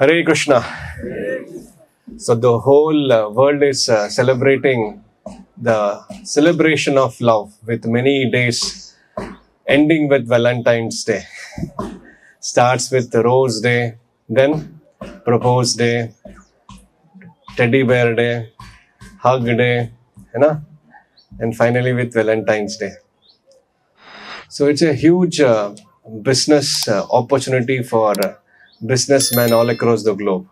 Hare Krishna. So the whole world is celebrating the celebration of love with many days, ending with Valentine's Day. Starts with the Rose Day, then Propose Day, Teddy Bear Day, Hug Day, and finally with Valentine's Day. So it's a huge business opportunity for businessmen all across the globe.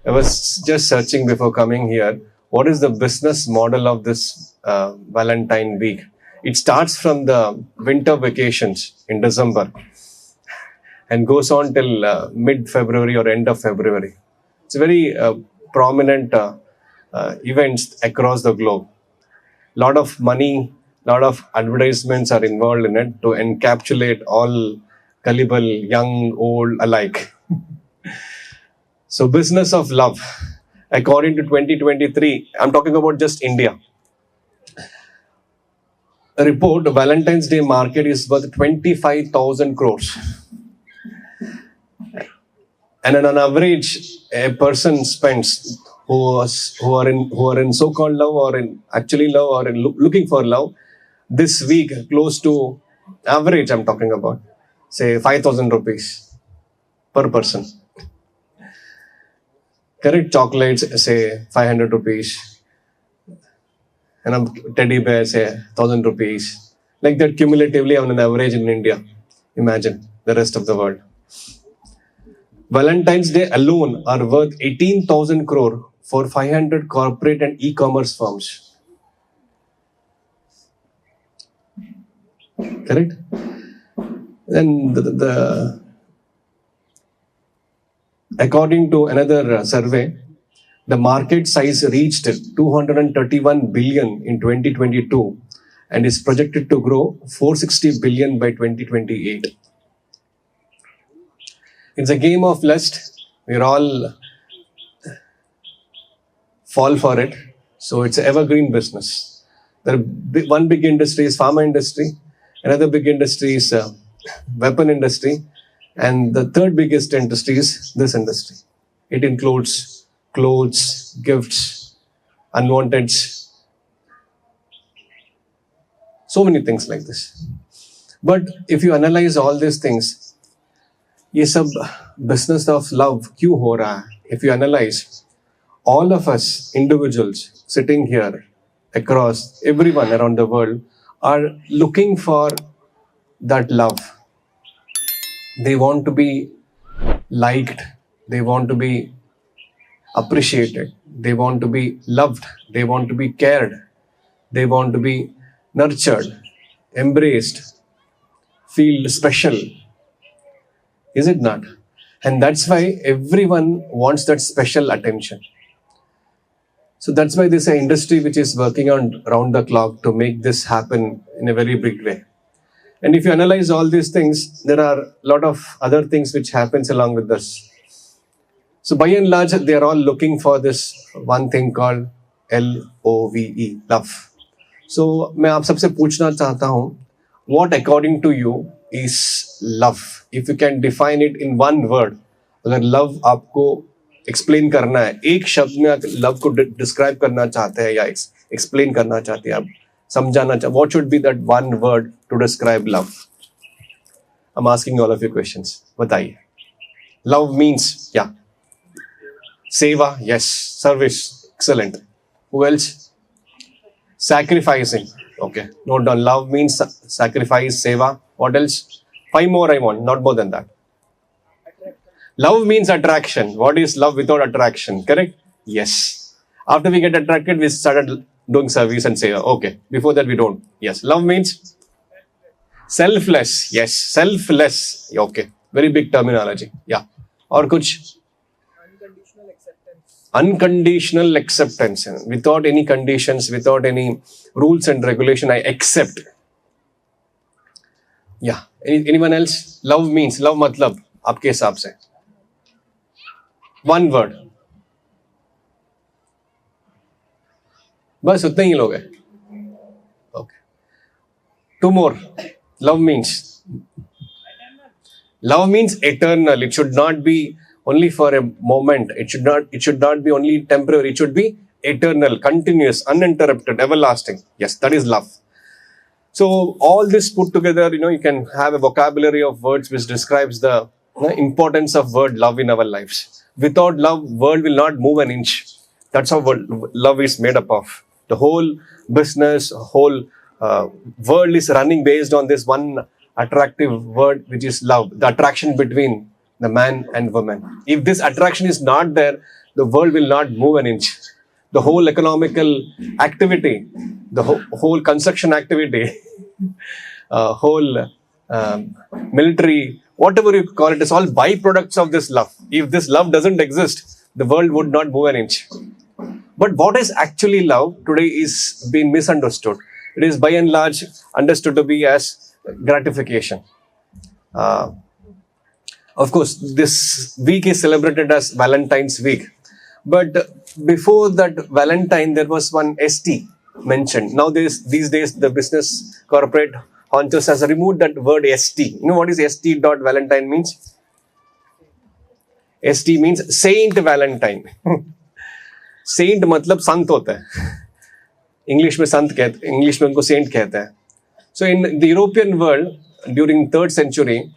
I was just searching before coming here, what is the business model of this Valentine week? It starts from the winter vacations in December and goes on till mid-February or end of February. It's a very prominent events across the globe. Lot of money, lot of advertisements are involved in it to encapsulate all gullible, young, old alike. So business of love, according to 2023, I'm talking about just India. A report, the Valentine's Day market is worth 25,000 crores. And on an average, a person spends who are in so-called love or in actually love or in looking for love, this week close to average, I'm talking about, say 5,000 rupees per person. Correct? Chocolates, say 500 rupees. And a teddy bear, say 1,000 rupees. Like that cumulatively on an average in India. Imagine the rest of the world. Valentine's Day alone are worth 18,000 crore for 500 corporate and e-commerce firms. Correct? Then according to another survey, the market size reached 231 billion in 2022 and is projected to grow 460 billion by 2028. It's a game of lust. We're all fall for it. So it's an evergreen business. One big industry is pharma industry. Another big industry is weapon industry. And the third biggest industry is this industry. It includes clothes, gifts, unwanted, so many things like this. But if you analyze all these things, ये सब business of love क्यों हो रहा है? If you analyze, all of us individuals sitting here across everyone around the world are looking for that love. They want to be liked. They want to be appreciated. They want to be loved. They want to be cared. They want to be nurtured, embraced, feel special. Is it not? And that's why everyone wants that special attention. So that's why there's an industry which is working on round the clock to make this happen in a very big way. And if you analyze all these things, there are a lot of other things which happens along with this. So by and large, they are all looking for this one thing called LOVE, love. So मैं आप सबसे पूछना चाहता हूँ, what according to you is love? If you can define it in one word, अगर love आपको explain करना है, एक शब्द में आप love को describe करना चाहते हैं या explain करना चाहते हैं, आप समझाना चाहते हैं, what should be that one word to describe love? I'm asking all of you questions. बताइए. Love means, yeah. Seva, yes. Service, excellent. Who else? Sacrificing. Okay, note down. Love means sacrifice, seva. What else? 5 more I want, not more than that. Love means attraction. What is love without attraction? Correct? Yes. After we get attracted, we started doing service and say, okay. Before that, we don't. Yes. Love means selfless. Yes. Selfless. Okay. Very big terminology. Yeah. Or kuch? Unconditional acceptance. Without any conditions, without any rules and regulation, I accept. Yeah. Anyone else? Love means, love matlab, आपके हिसाब से. One word. बस उतने ही लोग हैं. Okay. 2 more. Love means eternal. It should not be only for a moment. It should not be only temporary. It should be eternal, continuous, uninterrupted, everlasting. Yes, that is love. So all this put together, you can have a vocabulary of words which describes the importance of word love in our lives. Without love, world will not move an inch. That's how love is made up of. The whole business, whole world is running based on this one attractive word, which is love. The attraction between the man and woman. If this attraction is not there, the world will not move an inch. The whole economical activity, the whole construction activity, whole military, whatever you call it, is all byproducts of this love. If this love doesn't exist, the world would not move an inch. But what is actually love today is being misunderstood. It is by and large understood to be as gratification. Of course, this week is celebrated as Valentine's week. But before that Valentine, there was one ST mentioned. Now these days, the business corporate honchos has removed that word ST. You know what is ST dot Valentine means? ST means Saint Valentine. Saint मतलब संत होता है. English में संत कहते हैं, English में उनको saint कहते हैं. So in the European world, during 3rd century,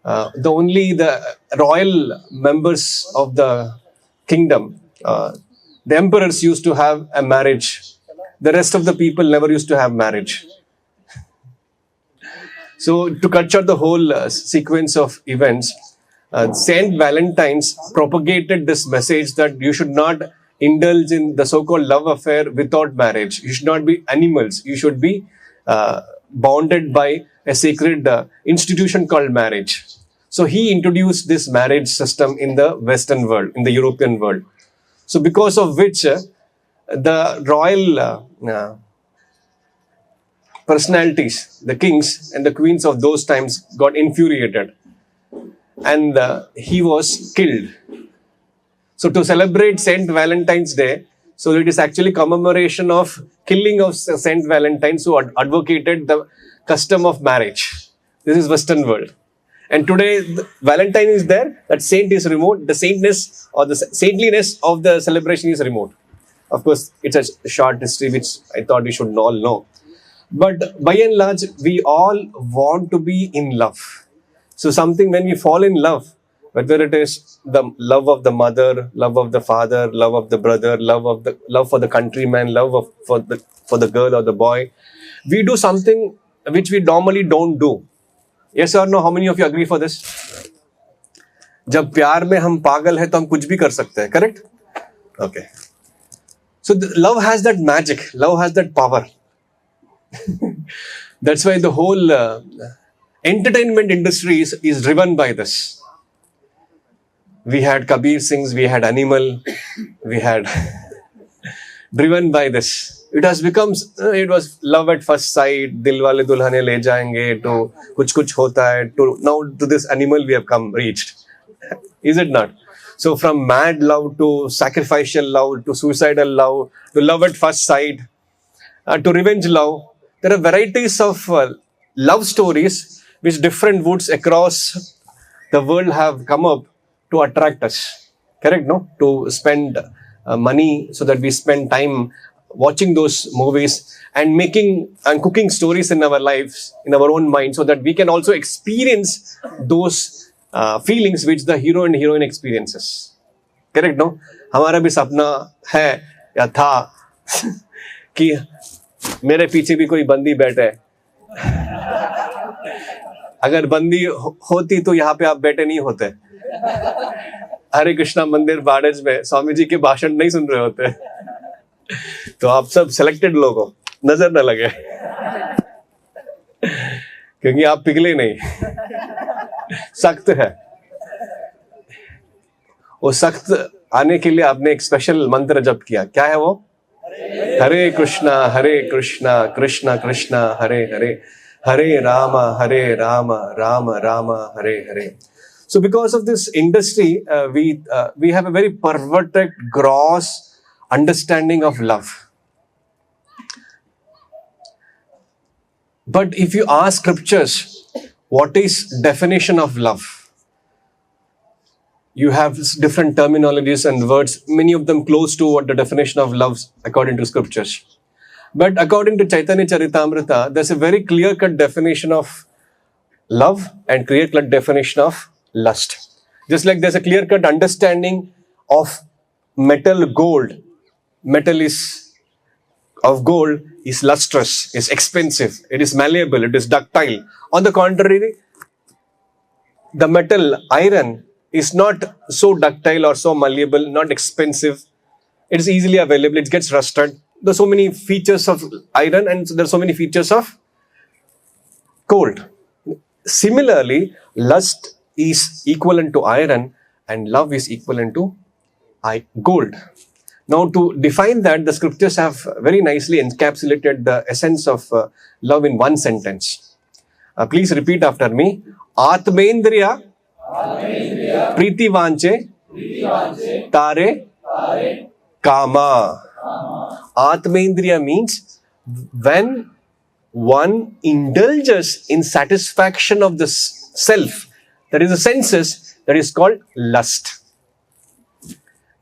the royal members of the kingdom, the emperors used to have a marriage. The rest of the people never used to have marriage. So to cut short the whole sequence of events, Saint Valentine's propagated this message that you should not indulge in the so-called love affair without marriage. You should not be animals. You should be bounded by a sacred institution called marriage. So he introduced this marriage system in the Western world, in the European world. So because of which the royal personalities, the kings and the queens of those times got infuriated, and he was killed. So to celebrate Saint Valentine's Day, so it is actually commemoration of killing of Saint Valentine, who advocated the custom of marriage. This is Western world. And today, Valentine is there, that saint is removed, the saintness or the saintliness of the celebration is removed. Of course, it's a short history which I thought we should all know. But by and large, we all want to be in love. So something when we fall in love, whether it is the love of the mother, love of the father, love of the brother, love for the countryman, for the girl or the boy, we do something which we normally don't do. Yes or no? How many of you agree for this? जब प्यार में हम पागल हैं तो हम कुछ भी कर सकते हैं, correct? Okay. So love has that magic. Love has that power. That's why the whole entertainment industry is driven by this. We had Kabir Singhs, we had Animal, we had driven by this. It has become, it was love at first sight, Dil Wale Dulhane Le Jayenge, to Kuch Kuch Hota Hai, to now to this Animal we have reached. Is it not? So from mad love to sacrificial love to suicidal love to love at first sight to revenge love, there are varieties of love stories which different woods across the world have come up to attract us. Correct, no? To spend money so that we spend time watching those movies and making and cooking stories in our lives, in our own mind, so that we can also experience those feelings which the hero and heroine experiences. Correct, no? हमारा भी सपना है या था कि मेरे पीछे भी कोई बंदी बैठे. अगर बंदी होती तो यहाँ पे आप बैठे नहीं होते. हरे कृष्णा मंदिर बाड़ेज में स्वामी जी के भाषण नहीं सुन रहे होते. तो आप सब सिलेक्टेड लोग हो, नजर न लगे, क्योंकि आप पिघले नहीं. सख्त है. वो सख्त आने के लिए आपने एक स्पेशल मंत्र जप किया. क्या है वो? हरे कृष्णा कृष्णा कृष्णा हरे हरे, हरे Ram Ram Ram Hare Hare. So because of this industry, we have a very perverted, gross understanding of love. But if you ask scriptures, what is definition of love? You have different terminologies and words, many of them close to what the definition of love according to scriptures. But according to Chaitanya Charitamrita, there's a very clear-cut definition of love and clear-cut definition of lust. Just like there's a clear-cut understanding of metal gold. Metal is of gold is lustrous, is expensive, it is malleable, it is ductile. On the contrary, the metal iron is not so ductile or so malleable, not expensive. It is easily available, it gets rusted. There's so many features of iron and there's so many features of gold. Similarly, lust is equivalent to iron and love is equivalent to gold. Now, to define that, the scriptures have very nicely encapsulated the essence of love in one sentence. Please repeat after me. Atmendriya Priti Vanche Tare Kama. Atmendriya means when one indulges in satisfaction of the self, that is the senses, that is called lust.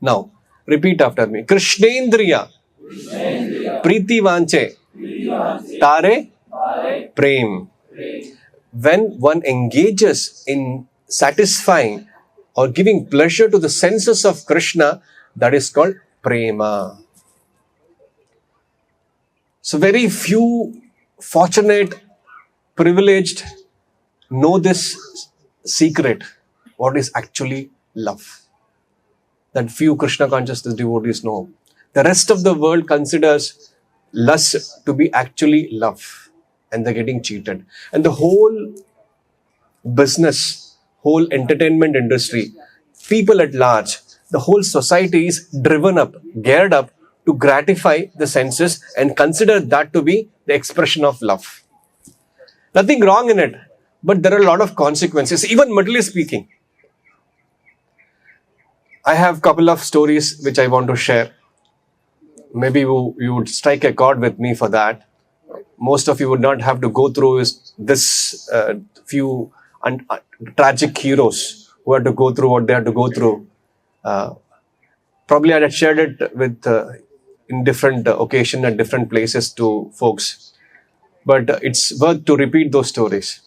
Now, repeat after me. Krishnendriya Priti Vanche Tare Prem. When one engages in satisfying or giving pleasure to the senses of Krishna, that is called prema. So very few fortunate, privileged know this secret, what is actually love. That few Krishna consciousness devotees know. The rest of the world considers lust to be actually love, and they're getting cheated. And the whole business, whole entertainment industry, people at large, the whole society is driven up, geared up to gratify the senses and consider that to be the expression of love. Nothing wrong in it, but there are a lot of consequences, even materially speaking. I have a couple of stories which I want to share. Maybe you would strike a chord with me for that. Most of you would not have to go through this few tragic heroes who had to go through what they had to go through. Probably I had shared it with in different occasion at different places to folks. But it's worth to repeat those stories.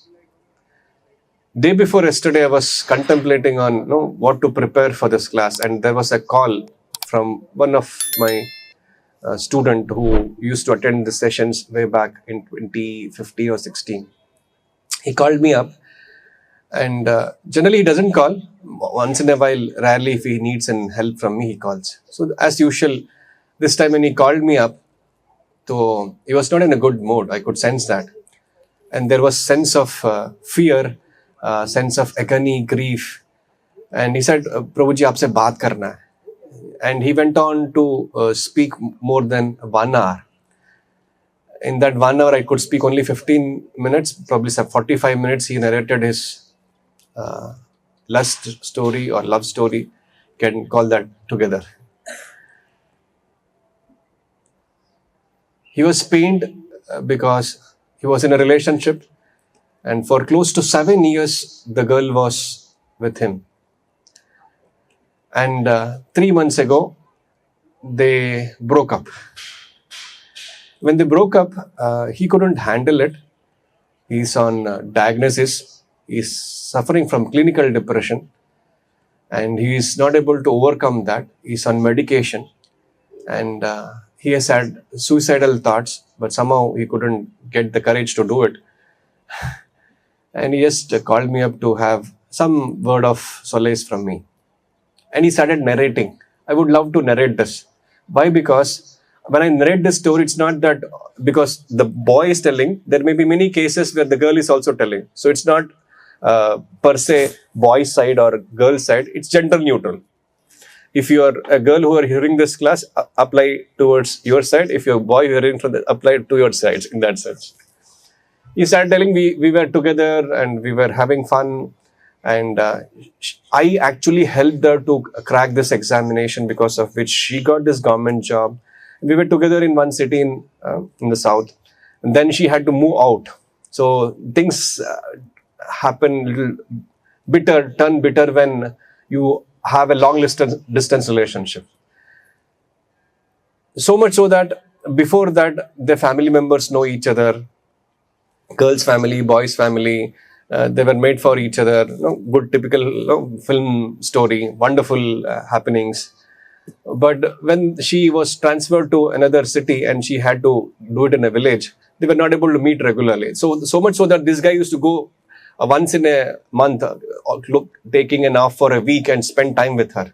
Day before yesterday, I was contemplating on what to prepare for this class, and there was a call from one of my student who used to attend the sessions way back in 2015 or 16. He called me up, and generally he doesn't call. Once in a while, rarely if he needs any help from me, he calls. So as usual, this time when he called me up, so he was not in a good mood. I could sense that, and there was sense of fear. Sense of agony, grief, and he said, "Prabhuji, aapse baat karna hai." And he went on to speak more than 1 hour. In that 1 hour, I could speak only 15 minutes, probably 45 minutes. He narrated his lust story or love story, can call that together. He was pained because he was in a relationship. And for close to 7 years, the girl was with him. And 3 months ago, they broke up. When they broke up, he couldn't handle it. He's on diagnosis. He's suffering from clinical depression. And he is not able to overcome that. He's on medication. And he has had suicidal thoughts, but somehow he couldn't get the courage to do it. And he just called me up to have some word of solace from me. And he started narrating. I would love to narrate this. Why? Because when I narrate this story, it's not that because the boy is telling, there may be many cases where the girl is also telling. So it's not per se boy side or girl side. It's gender neutral. If you are a girl who are hearing this class, apply towards your side. If you're a boy hearing from apply to your sides in that sense. He started telling we were together and we were having fun, and I actually helped her to crack this examination, because of which she got this government job. We were together in one city in the south, and then she had to move out. So things happen little bitter, turn bitter when you have a long distance relationship. So much so that before that, the family members know each other. Girls' family, boys' family, they were made for each other. Good typical film story, wonderful happenings. But when she was transferred to another city and she had to do it in a village, they were not able to meet regularly. So much so that this guy used to go once in a month, taking an off for a week and spend time with her.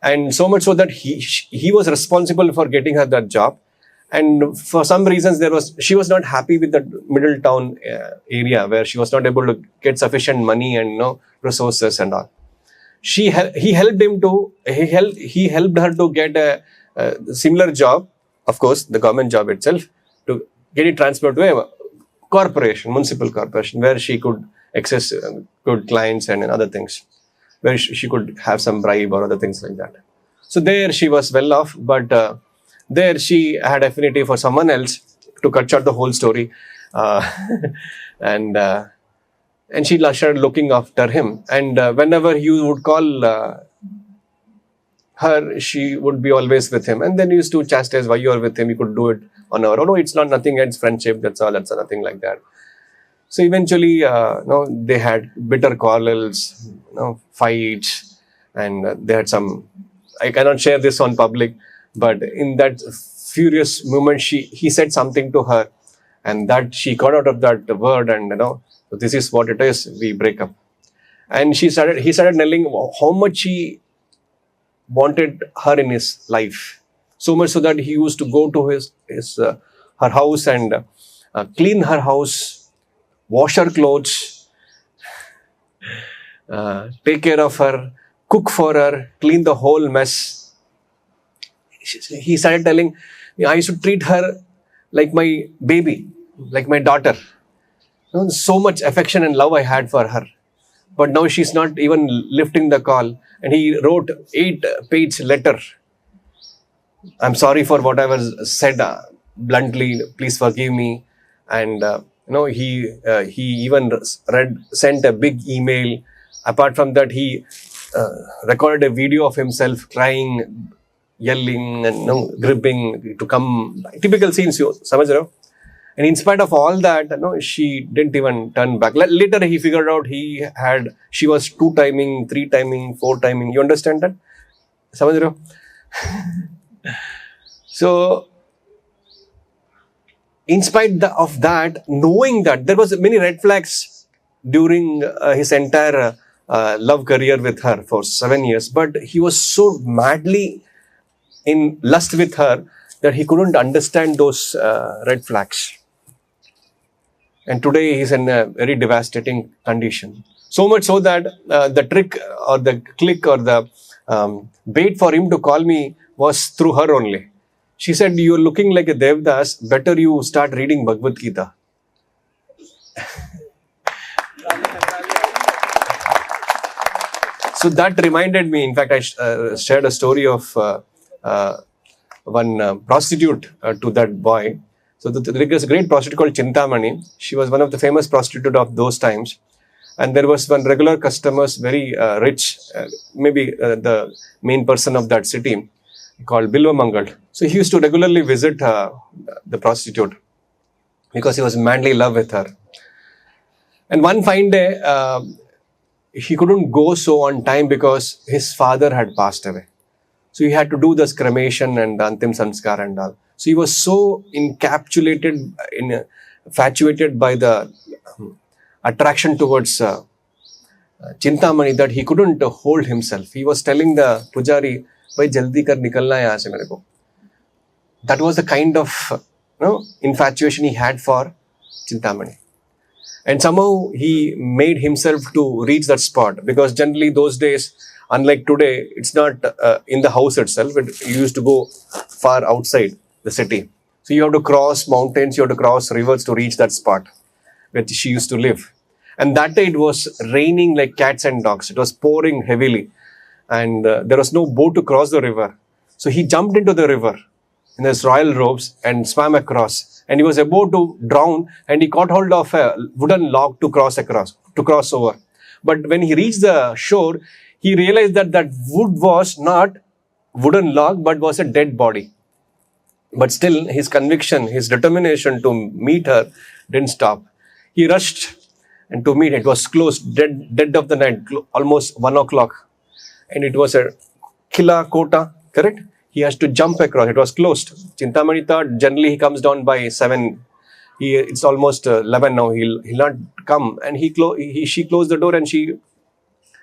And so much so that he was responsible for getting her that job. And for some reasons, she was not happy with the middle town area where she was not able to get sufficient money and resources and all. He helped her to get a similar job, of course, the government job itself, to get it transferred to a corporation, municipal corporation, where she could access good clients and other things, where she could have some bribe or other things like that. So there she was well off, but there she had affinity for someone else. To cut short the whole story, and she started looking after him. And whenever he would call her, she would be always with him. And then he used to chastise, why you are with him? You could do it on her. Oh no, it's not nothing. It's friendship. That's all. That's nothing like that. So eventually, they had bitter quarrels, fights, and they had some. I cannot share this on public, but in that furious moment, he said something to her, and that she got out of that word, and this is what it is. We break up, and he started telling how much he wanted her in his life, so much so that he used to go to her house and clean her house, wash her clothes, take care of her, cook for her, clean the whole mess. He started telling, I used to treat her like my baby, like my daughter. So much affection and love I had for her. But now she's not even lifting the call. And he wrote 8-page letter. I'm sorry for what I was said bluntly. Please forgive me. And he even sent a big email. Apart from that, he recorded a video of himself crying, yelling and gripping to come. Typical scenes, you samajh rahe ho? And in spite of all that, she didn't even turn back. Later, he figured out she was 2-timing, 3-timing, 4-timing. You understand that? Samajh rahe ho? So, in spite of that, knowing that there was many red flags during his entire love career with her for 7 years, but he was so madly in lust with her that he couldn't understand those red flags. And today he's in a very devastating condition. So much so that the trick or the click or the bait for him to call me was through her only. She said, you're looking like a Devdas, better you start reading Bhagavad Gita. So that reminded me, in fact, I shared a story of one prostitute to that boy. So there was a great prostitute called Chintamani. She was one of the famous prostitutes of those times. And there was one regular customer, very rich, maybe the main person of that city, called Bilva Mangal. So he used to regularly visit the prostitute because he was madly in love with her. And one fine day, he couldn't go so on time because his father had passed away. So he had to do the cremation and the Antim Sanskar and all. So he was so infatuated by the attraction towards Chintamani that he couldn't hold himself. He was telling the pujari, "Bhai, jaldi kar nikalna hai yahan se mere ko." That was the kind of infatuation he had for Chintamani. And somehow he made himself to reach that spot, because generally those days, unlike today, it's not in the house itself. It used to go far outside the city. So you have to cross mountains, you have to cross rivers to reach that spot where she used to live. And that day it was raining like cats and dogs. It was pouring heavily. And there was no boat to cross the river. So he jumped into the river in his royal robes and swam across. And he was about to drown, and he caught hold of a wooden log to cross over. But when he reached the shore, he realized that that wood was not wooden log, but was a dead body. But still, his conviction, his determination to meet her didn't stop. He rushed and to meet. It was closed, dead of the night, almost 1 o'clock. And it was a Killa Kota, correct? He has to jump across. It was closed. Chintamani thought generally he comes down by 7. It's almost 11 now. He'll not come. And she closed the door and she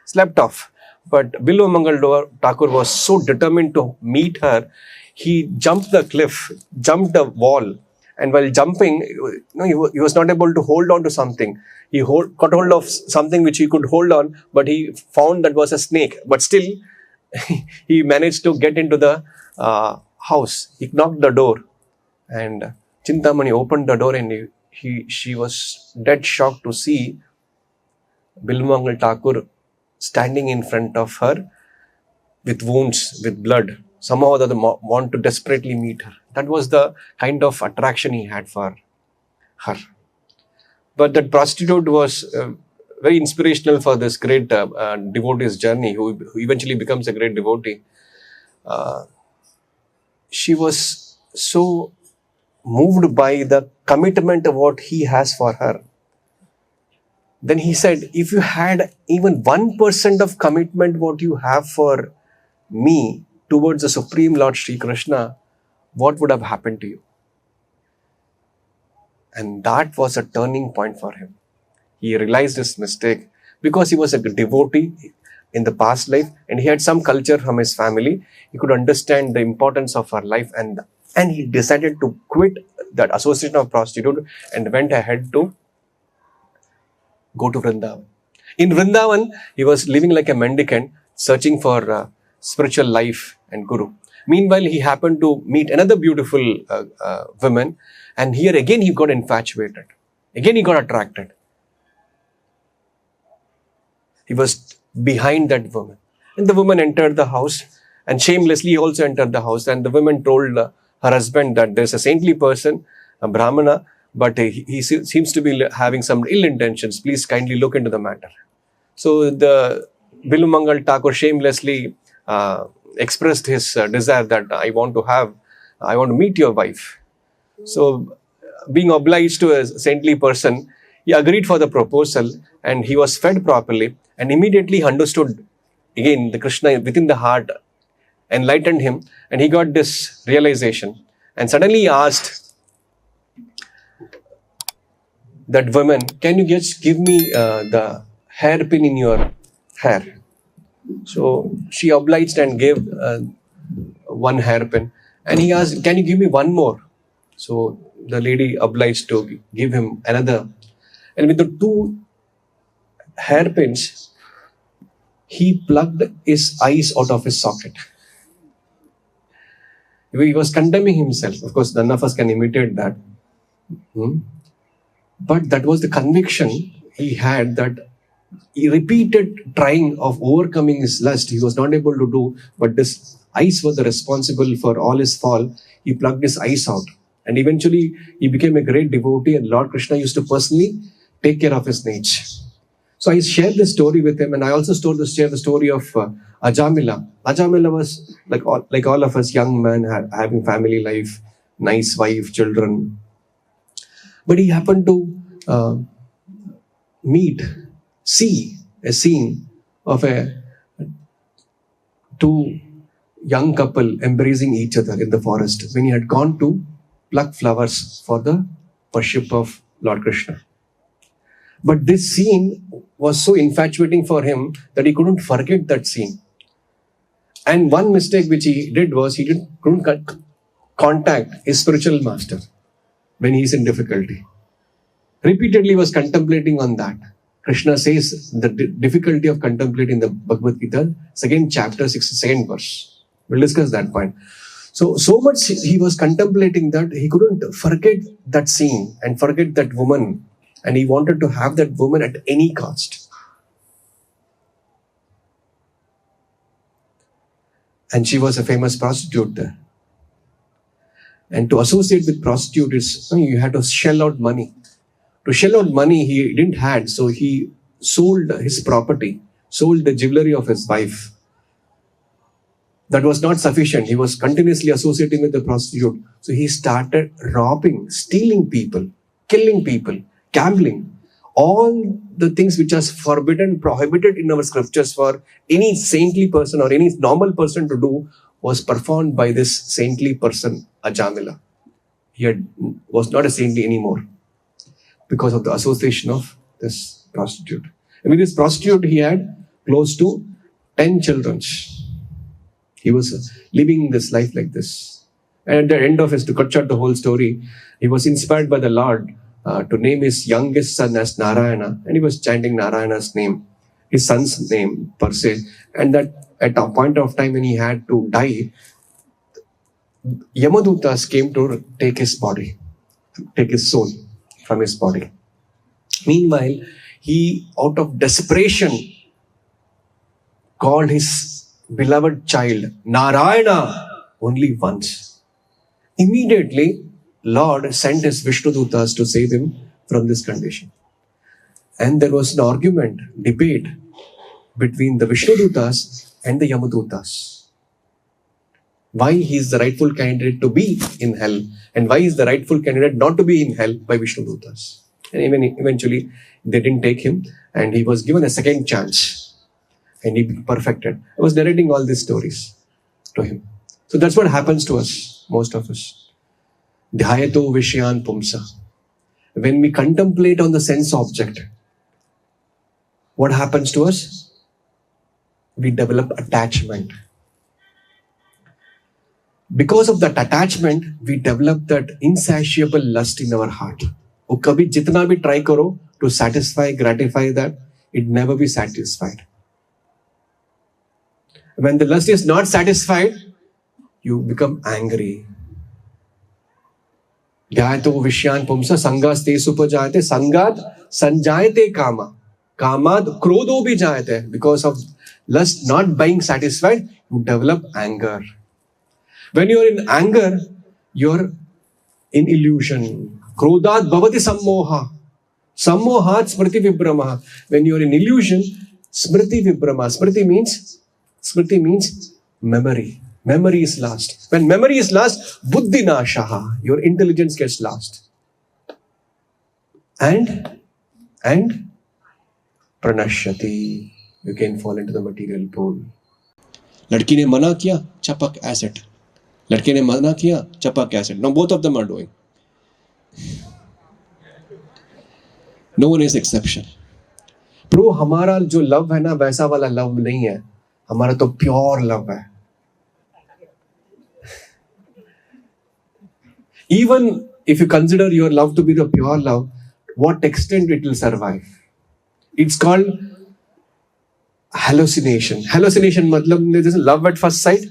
slept off. But Bilwa Mangal Thakur was so determined to meet her. He jumped the cliff, jumped the wall. And while jumping, he was not able to hold on to something. He got hold of something which he could hold on, but he found that was a snake. But still, he managed to get into the house. He knocked the door, and Chintamani opened the door, and she was dead shocked to see Bilmangal Thakur standing in front of her with wounds, with blood. Somehow they want to desperately meet her. That was the kind of attraction he had for her. But that prostitute was very inspirational for this great devotee's journey, who eventually becomes a great devotee. She was so moved by the commitment of what he has for her. Then he said, if you had even 1% of commitment what you have for me towards the Supreme Lord Sri Krishna, what would have happened to you? And that was a turning point for him. He realized his mistake because he was a devotee in the past life and he had some culture from his family. He could understand the importance of her life and he decided to quit that association of prostitute and went ahead to go to Vrindavan. In Vrindavan, he was living like a mendicant, searching for spiritual life and guru. Meanwhile, he happened to meet another beautiful woman, and here again he got infatuated. Again he got attracted. He was behind that woman. And the woman entered the house, and shamelessly he also entered the house, and the woman told her husband that there's a saintly person, a Brahmana, but he seems to be having some ill intentions. Please kindly look into the matter. So the Bilumangal Thakur shamelessly expressed his desire that I want to meet your wife. So being obliged to a saintly person, he agreed for the proposal and he was fed properly and immediately understood again the Krishna within the heart enlightened him and he got this realization and suddenly he asked that woman, can you just give me the hairpin in your hair? So she obliged and gave one hairpin and he asked, can you give me one more? So the lady obliged to give him another. And with the two hairpins, he plugged his eyes out of his socket. He was condemning himself. Of course, none of us can imitate that. But that was the conviction he had that he repeated trying of overcoming his lust. He was not able to do, but this eyes were the responsible for all his fall. He plugged his eyes out. And eventually, he became a great devotee and Lord Krishna used to personally take care of his needs. So I shared this story with him and I also shared the story of Ajamila. Ajamila was like all of us, young man, having family life, nice wife, children. But he happened to see a scene of two young couple embracing each other in the forest when he had gone to pluck flowers for the worship of Lord Krishna. But this scene was so infatuating for him that he couldn't forget that scene. And one mistake which he did was he couldn't contact his spiritual master when he is in difficulty. Repeatedly was contemplating on that. Krishna says the difficulty of contemplating the Bhagavad Gita, second chapter, 62nd verse. We'll discuss that point. So much he was contemplating that he couldn't forget that scene and forget that woman. And he wanted to have that woman at any cost. And she was a famous prostitute there. And to associate with prostitutes, you had to shell out money. To shell out money he didn't have, so he sold his property sold the jewelry of his wife. That was not sufficient. He was continuously associating with the prostitute. So he started robbing, stealing people, killing people, gambling. All the things which are forbidden, prohibited in our scriptures for any saintly person or any normal person to do was performed by this saintly person, Ajamila. He was not a saintly anymore because of the association of this prostitute. And with this prostitute, he had close to 10 children. He was living this life like this. And at the end of his, to cut short the whole story, he was inspired by the Lord to name his youngest son as Narayana. And he was chanting Narayana's name, his son's name per se. And that at a point of time when he had to die, Yamadutas came to take his body, take his soul from his body. Meanwhile, he, out of desperation, called his beloved child Narayana only once. Immediately, Lord sent his Vishnudutas to save him from this condition. And there was an argument, debate between the Vishnudutas and the Yamadutas. Why he is the rightful candidate to be in hell and why is the rightful candidate not to be in hell by Vishnudutas. And even eventually they didn't take him and he was given a second chance and he perfected. I was narrating all these stories to him. So that's what happens to us, most of us. Dhyato Vishyan Pumsa. When we contemplate on the sense object, what happens to us? We develop attachment. Because of that attachment, we develop that insatiable lust in our heart. वो कभी जितना भी try करो to satisfy, gratify that, it never be satisfied. When the lust is not satisfied, you become angry. Dhyato Vishyan Pumsa Sangaste Supajayate Sangat Sanjayate Kama. Kamad Krodho bhi jayate. Because of lust not being satisfied, you develop anger. When you are in anger, you are in illusion. Krodhat bhavati sammoha. Sammohat smriti vibrama. When you are in illusion, smriti vibrama. Smriti means memory. Memory is lost. When memory is lost, buddhi nashaha. Your intelligence gets lost. And pranashyati. You can fall into the material pool. लड़की ने मना किया, चपक asset. लड़के ने मना किया, चपक asset. Now both of them are doing. No one is exception. Pro हमारा जो love है ना वैसा वाला love नहीं है. हमारा तो pure love है. Even if you consider your love to be the pure love, what extent it will survive? It's called hallucination. Hallucination matlab this is love at first sight.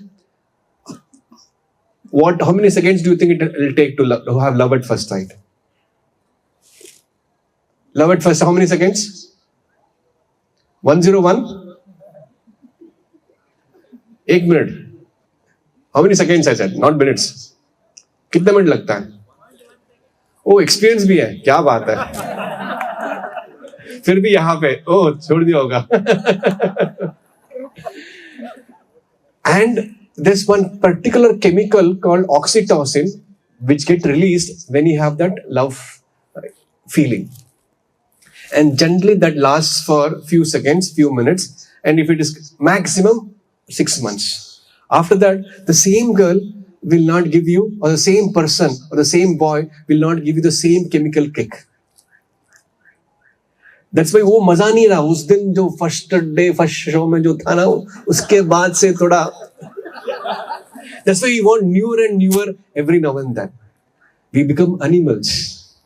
How many seconds do you think it will take to have love at first sight? Love at first, how many seconds? 101? 1 minute. How many seconds I said? Not minutes. कितने minute लगता है? ओ experience भी है, क्या बात है? फिर भी यहाँ पे, ओ छोड़ दिया होगा. And there's one particular chemical called oxytocin, which get released when you have that love feeling. And generally that lasts for few seconds, few minutes, and if it is maximum 6 months. After that, the same girl will not give you, or the same person, or the same boy will not give you the same chemical kick. That's why वो मजा नहीं रहा उस दिन जो first show में जो था ना उसके बाद से थोड़ा. That's why we want newer and newer every now and then. We become animals.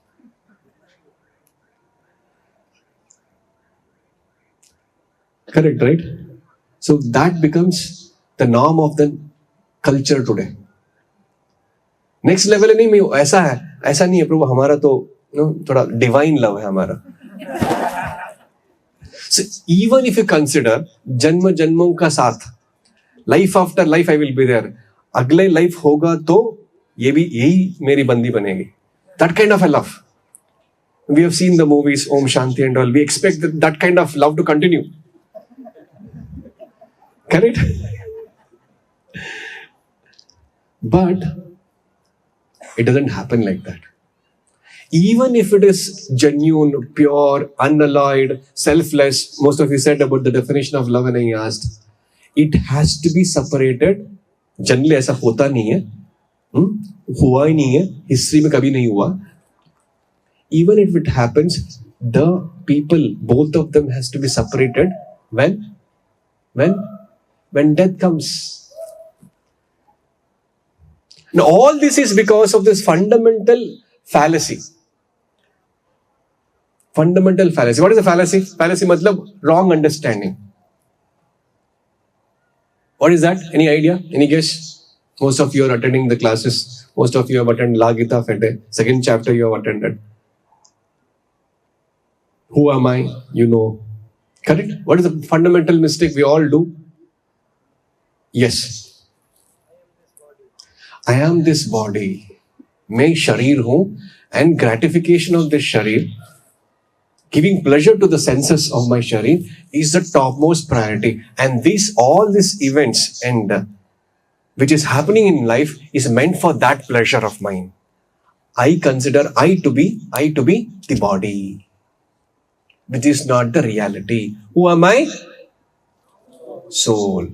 Correct, right? So that becomes the norm of the culture today. Next level नहीं में ऐसा है, ऐसा नहीं है प्रभु हमारा तो थोड़ा divine love है हमारा. So even if you consider जन्म जन्मों का साथ, life after life I will be there. अगले life होगा तो ये भी यही मेरी बंदी बनेगी. That kind of a love. We have seen the movies Om Shanti and all. We expect that kind of love to continue. Correct? But it doesn't happen like that. Even if it is genuine, pure, unalloyed, selfless, most of you said about the definition of love when I asked, it has to be separated. Generally ऐसा होता नहीं है, हुआ ही नहीं है, history में कभी नहीं हुआ. Even if it happens, the people, both of them has to be separated when death comes. Now all this is because of this fundamental fallacy. Fundamental fallacy. What is a fallacy? Fallacy matlab wrong understanding. What is that? Any idea? Any guess? Most of you are attending the classes. Most of you have attended La Gita Fede. Second chapter you have attended. Who am I? You know. Correct? What is the fundamental mistake we all do? Yes. I am this body. मैं शरीर हूँ and gratification of this sharir, giving pleasure to the senses of my sharir is the topmost priority. And all these events and which is happening in life is meant for that pleasure of mine. I consider I to be the body, which is not the reality. Who am I? Soul.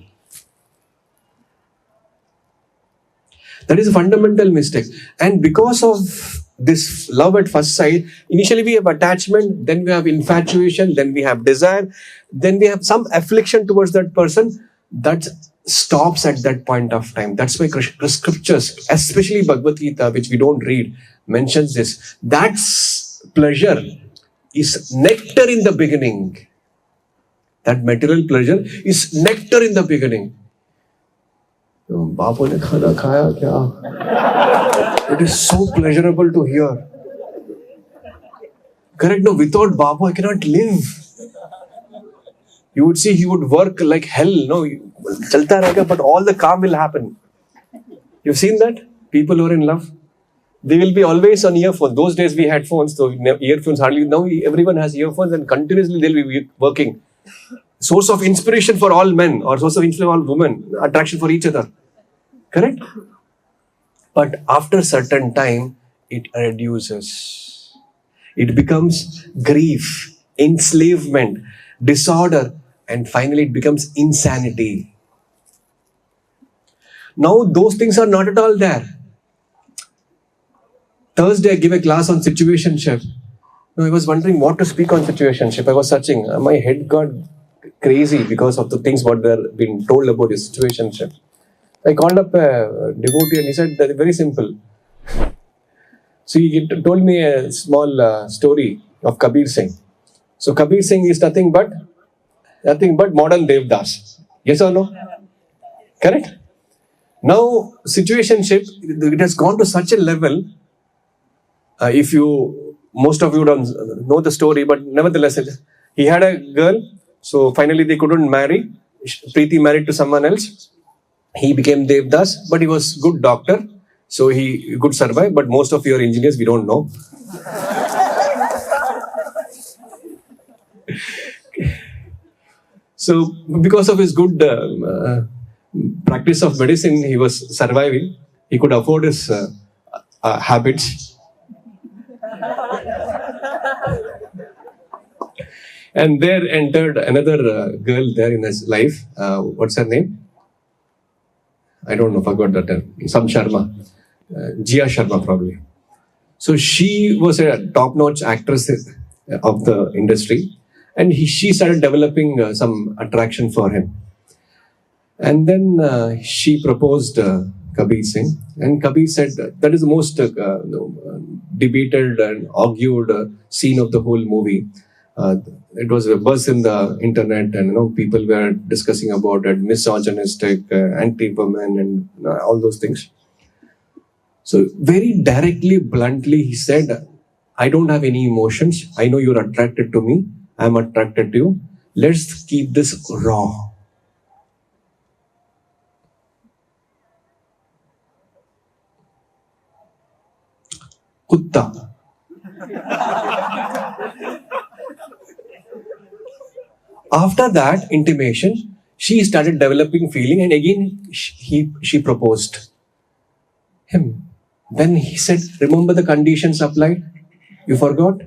That is a fundamental mistake. And because of this love at first sight, initially we have attachment, then we have infatuation, then we have desire, then we have some affliction towards that person. That stops at that point of time. That's why scriptures, especially Bhagavad Gita, which we don't read, mentions this. That's pleasure is nectar in the beginning. That material pleasure is nectar in the beginning. बापू ने खाना खाया क्या? It is so pleasurable to hear. Correct? No, without Bapu I cannot live. You would see he would work like hell. No, chalta rahega, but all the calm will happen. You've seen that? People who are in love, they will be always on earphones. Those days we had phones, so earphones hardly. Now everyone has earphones and continuously they'll be working. Source of inspiration for all men or source of inspiration for all women, attraction for each other. Correct? But after certain time, it reduces. It becomes grief, enslavement, disorder, and finally it becomes insanity. Now those things are not at all there. Thursday I gave a class on situationship. Now I was wondering what to speak on situationship. I was searching. My head got crazy because of the things what were being told about his situationship. I called up a devotee and he said that very simple. So he told me a small story of Kabir Singh. So Kabir Singh is nothing but modern Devdas. Yes or no? Correct? Now situationship, it has gone to such a level. Most of you don't know the story, but nevertheless, he had a girl. So finally they couldn't marry. Preeti married to someone else. He became Devdas, but he was good doctor. So he could survive. But most of your engineers, we don't know. So because of his good practice of medicine, he was surviving. He could afford his habits. And there entered another girl there in his life. What's her name? I don't know, forgot that term. Some Sharma. Jia Sharma probably. So she was a top-notch actress of the industry. And she started developing some attraction for him. And then she proposed Kabir Singh. And Kabir said, that is the most debated and argued scene of the whole movie. It was a buzz in the internet, and people were discussing about it, misogynistic, anti-women, and all those things. So very directly, bluntly, he said, I don't have any emotions. I know you're attracted to me. I'm attracted to you. Let's keep this raw. Kutta. After that intimation, She started developing feeling, and again she proposed him. Then he said, remember the conditions applied? You forgot?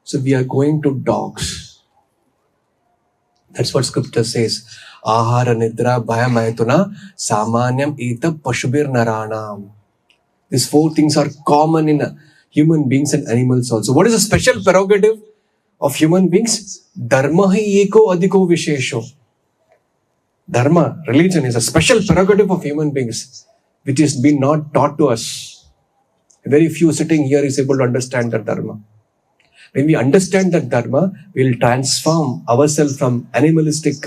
So we are going to dogs. That's what scripture says. Ahara nidra bhaya mayatuna samanyam eta pashubir naranam. These four things are common in human beings and animals also. What is the special prerogative of human beings? Dharma hi eko adhiko vishesho. Dharma, religion, is a special prerogative of human beings, which is been not taught to us. Very few sitting here is able to understand the Dharma. When we understand that Dharma, we will transform ourselves from animalistic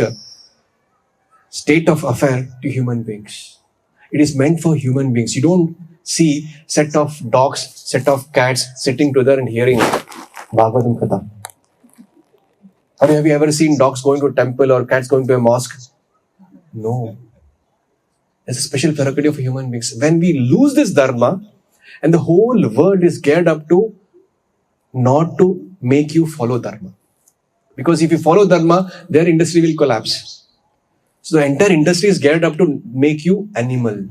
state of affair to human beings. It is meant for human beings. You don't see set of dogs, set of cats sitting together and hearing Bhagavatam Katha. Or have you ever seen dogs going to a temple or cats going to a mosque? No. It's a special prerogative for human beings. When we lose this Dharma, and the whole world is geared up to not to make you follow Dharma. Because if you follow Dharma, their industry will collapse. So the entire industry is geared up to make you animal.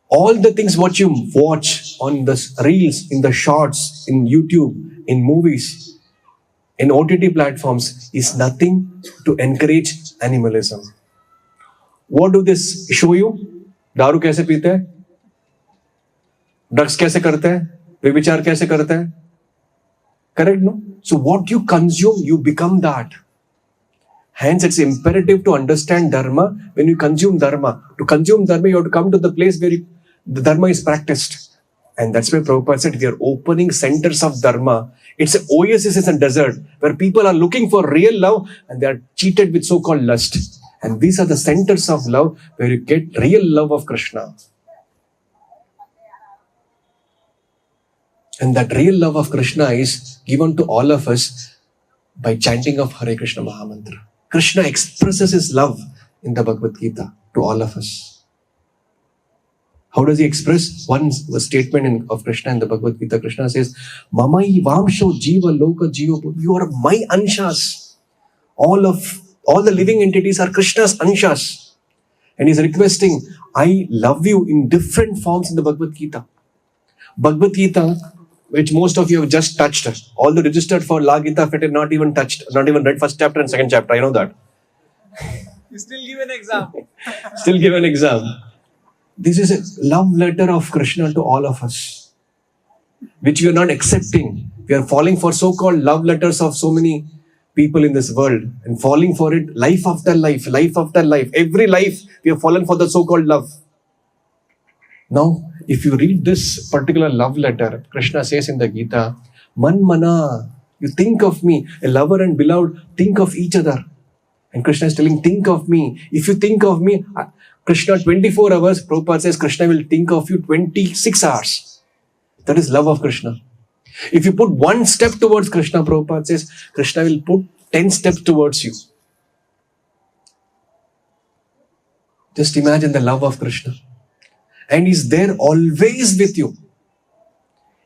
All the things what you watch on the reels, in the shorts, in YouTube, in movies, in OTT platforms is nothing to encourage animalism. What do this show you? दारू कैसे पीते हैं? Drugs कैसे करते हैं? व्यभिचार कैसे करते हैं? Correct, no? So what you consume, you become that. Hence, it's imperative to understand Dharma when you consume Dharma. To consume Dharma, you have to come to the place where the Dharma is practiced. And that's why Prabhupada said, we are opening centers of Dharma. It's an oasis in a desert where people are looking for real love and they are cheated with so-called lust. And these are the centers of love where you get real love of Krishna. And that real love of Krishna is given to all of us by chanting of Hare Krishna Mahamantra. Krishna expresses his love in the Bhagavad Gita to all of us. How does he express? One statement of Krishna in the Bhagavad Gita. Krishna says, Mamai Vamsho Jiva Loka Jiva. You are my Anshas. All the living entities are Krishna's Anshas. And he's requesting, I love you in different forms in the Bhagavad Gita. Bhagavad Gita, which most of you have just touched. All the registered for La Gita Fit not even touched, not even read first chapter and second chapter. I know that. You still give an exam. Still give an exam. This is a love letter of Krishna to all of us, which we are not accepting. We are falling for so-called love letters of so many people in this world and falling for it life after life, life after life. Every life we have fallen for the so-called love. Now, if you read this particular love letter, Krishna says in the Gita, Man mana, you think of me, a lover and beloved, think of each other. And Krishna is telling, think of me. If you think of me, Krishna 24 hours, Prabhupada says Krishna will think of you 26 hours. That is love of Krishna. If you put one step towards Krishna, Prabhupada says Krishna will put 10 steps towards you. Just imagine the love of Krishna. And he's there always with you.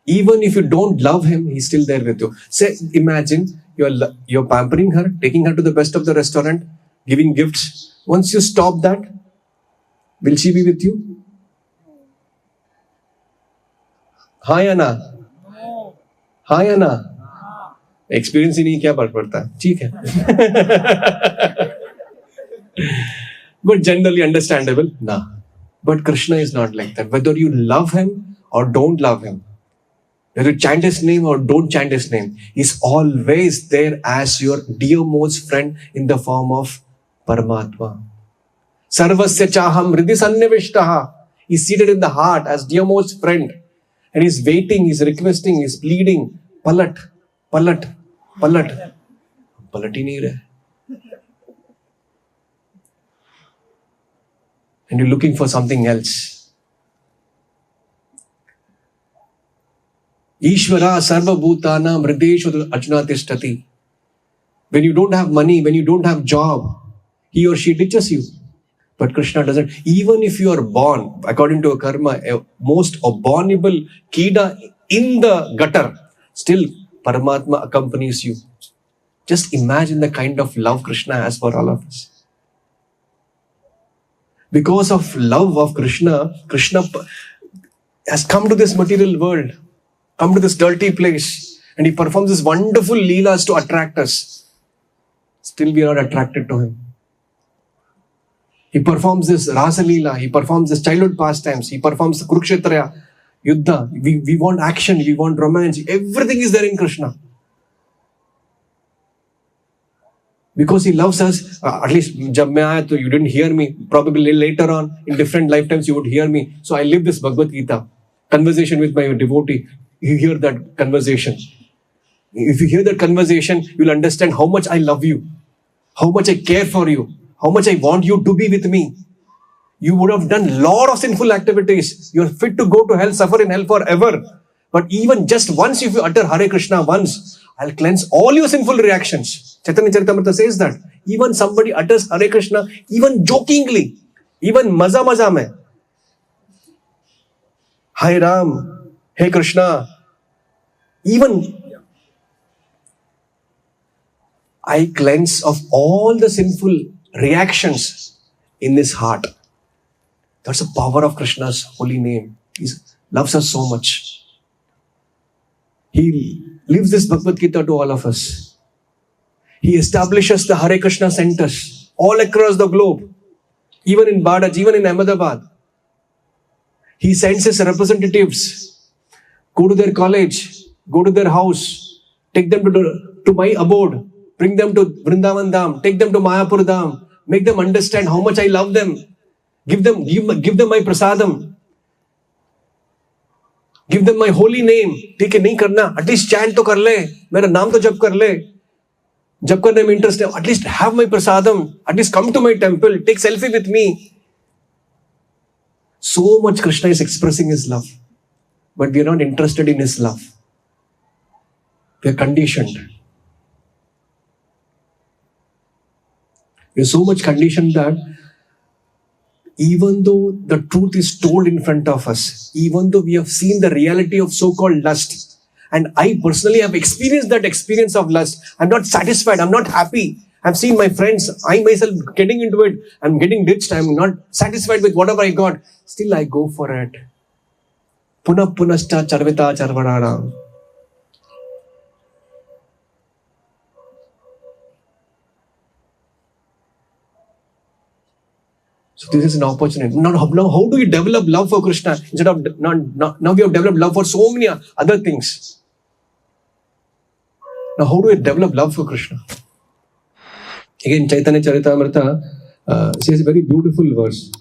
Even if you don't love him, he's still there with you. Say, imagine you're pampering her, taking her to the best of the restaurant, giving gifts. Once you stop that, will she be with you? Hi, Anna. Hi, Anna. Experience ही नहीं क्या फर्क पड़ता है ठीक है but generally understandable nah. But Krishna is not like that. Whether you love him or don't love him, whether you chant his name or don't chant his name, he's always there as your dearmost friend in the form of Paramatma. Sarvasya chaham hridhi sannivishtaha. He's seated in the heart as dearmost friend. And he's waiting, he's requesting, he's pleading. Palat, palat, palat. Palat hi nahi rahe. And you're looking for something else. Ishvara sarva bhutana mrideshu ajna tishtati. When you don't have money, when you don't have job, he or she ditches you. But Krishna doesn't. Even if you are born, according to a karma, a most abominable kida in the gutter, still Paramatma accompanies you. Just imagine the kind of love Krishna has for all of us. Because of love of Krishna, Krishna has come to this material world, come to this dirty place, and he performs this wonderful leelas to attract us. Still we are not attracted to him. He performs this Rasa Leela, he performs this childhood pastimes, he performs the Kurukshetra Yuddha. We want action, we want romance. Everything is there in Krishna. Because he loves us, at least jab main aaya, to you didn't hear me. Probably later on, in different lifetimes, you would hear me. So I live this Bhagavad Gita, conversation with my devotee. You hear that conversation. If you hear that conversation, you'll understand how much I love you, how much I care for you, how much I want you to be with me. You would have done a lot of sinful activities. You're fit to go to hell, suffer in hell forever. But even just once, if you utter Hare Krishna once, I'll cleanse all your sinful reactions. Chaitanya Charitamrita says that. Even somebody utters Hare Krishna, even jokingly, even maza mein. Hi Ram, Hey Krishna. Even I cleanse of all the sinful reactions in this heart. That's the power of Krishna's holy name. He loves us so much. He lives this Bhagavad Gita to all of us. He establishes the Hare Krishna centers all across the globe. Even in Badaj, even in Ahmedabad. He sends his representatives. Go to their college. Go to their house. Take them to my abode. Bring them to Vrindavan Dham. Take them to Mayapur Dham. Make them understand how much I love them. Give them my prasadam. Give them my holy name. ठीक है नहीं करना. At least chant तो कर ले. मेरा नाम तो जप कर ले. जब करने में interest है. At least have my prasadam. At least come to my temple. Take selfie with me. So much Krishna is expressing his love. But we are not interested in his love. We are conditioned. We are so much conditioned that even though the truth is told in front of us, even though we have seen the reality of so-called lust, and I personally have experienced that experience of lust, I'm not satisfied, I'm not happy. I've seen my friends, I myself getting into it, I'm getting ditched, I'm not satisfied with whatever I got. Still I go for it. Punah punascha charvita charvadara. So this is an opportunity. Now how do we develop love for Krishna? Instead of now we have developed love for so many other things. Now how do we develop love for Krishna? Again, Chaitanya Charitamrita says a very beautiful verse.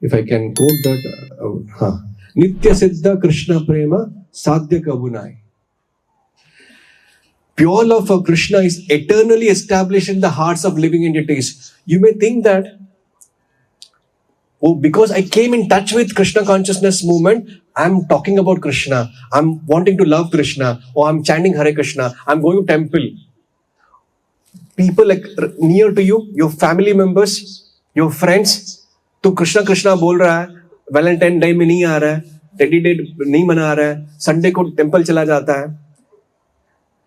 If I can quote that. Nitya Siddha Krishna Prema Sadhya Kabunai. Pure love for Krishna is eternally established in the hearts of living entities. You may think that, because I came in touch with Krishna consciousness movement, I'm talking about Krishna. I'm wanting to love Krishna. Or I'm chanting Hare Krishna. I'm going to temple. People like near to you, your family members, your friends, तो Krishna Krishna बोल रहा है, Valentine day में नहीं आ रहा है, Teddy day नहीं मना रहा है, Sunday को temple चला जाता है,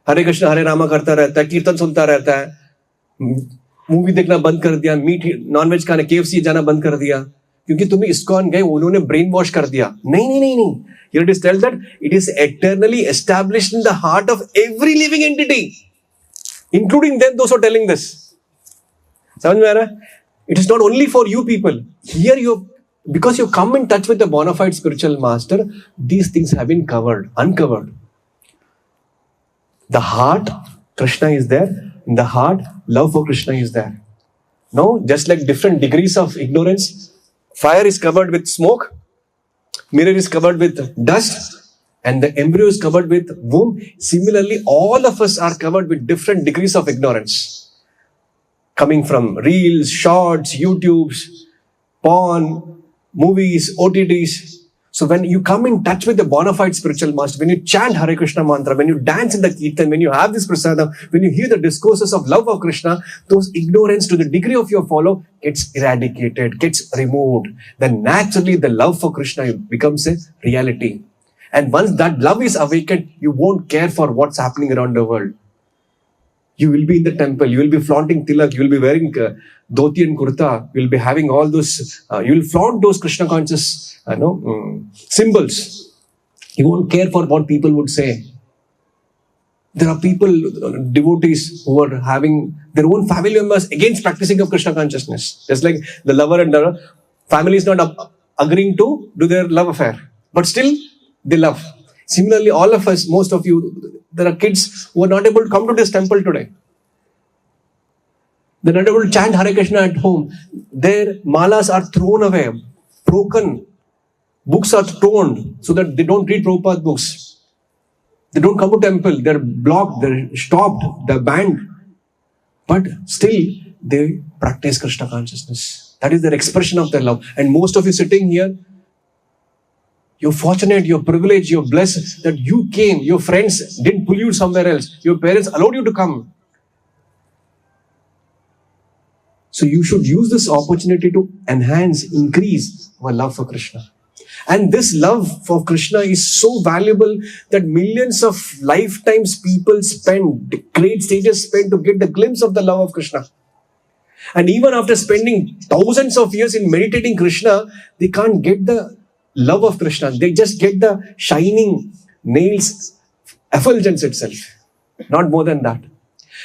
हरे कृष्ण हरे रामा करता रहता है, कीर्तन सुनता रहता है, मूवी देखना बंद कर दिया, मीट नॉनवेज खाना KFC जाना बंद कर दिया, क्योंकि तुम्हें इस्कॉन गए, उन्होंने ब्रेन वॉश कर दिया. नहीं. Here it is told that it is eternally established in the heart of every living entity, including them, those who are telling this. समझ में आ रहा है? It is not only for you people. Here because you come in touch with the bona fide spiritual master, these things have been uncovered. The heart, Krishna is there. In the heart, love for Krishna is there. No, just like different degrees of ignorance, fire is covered with smoke, mirror is covered with dust, and the embryo is covered with womb. Similarly, all of us are covered with different degrees of ignorance. Coming from reels, shorts, YouTubes, porn, movies, OTTs. So when you come in touch with the bona fide spiritual master, when you chant Hare Krishna mantra, when you dance in the kirtan, when you have this prasadam, when you hear the discourses of love of Krishna, those ignorance to the degree of your follow gets eradicated, gets removed. Then naturally the love for Krishna becomes a reality. And once that love is awakened, you won't care for what's happening around the world. You will be in the temple, you will be flaunting tilak, you will be wearing dhoti and kurta, you will be having all those, you will flaunt those Krishna conscious symbols. You won't care for what people would say. There are people, devotees, who are having their own family members against practicing of Krishna consciousness. Just like the lover and the family is not agreeing to do their love affair, but still they love. Similarly, all of us, most of you, there are kids who are not able to come to this temple today. They're not able to chant Hare Krishna at home. Their malas are thrown away, broken. Books are torn so that they don't read Prabhupada books. They don't come to temple. They're blocked. They're stopped. They're banned. But still, they practice Krishna consciousness. That is their expression of their love. And most of you sitting here, you're fortunate, you're privileged, you're blessed that you came. Your friends didn't pull you somewhere else. Your parents allowed you to come. So you should use this opportunity to enhance, increase our love for Krishna. And this love for Krishna is so valuable that millions of lifetimes people spend, great sages spend to get the glimpse of the love of Krishna. And even after spending thousands of years in meditating Krishna, they can't get the love of Krishna. They just get the shining nails effulgence itself. Not more than that.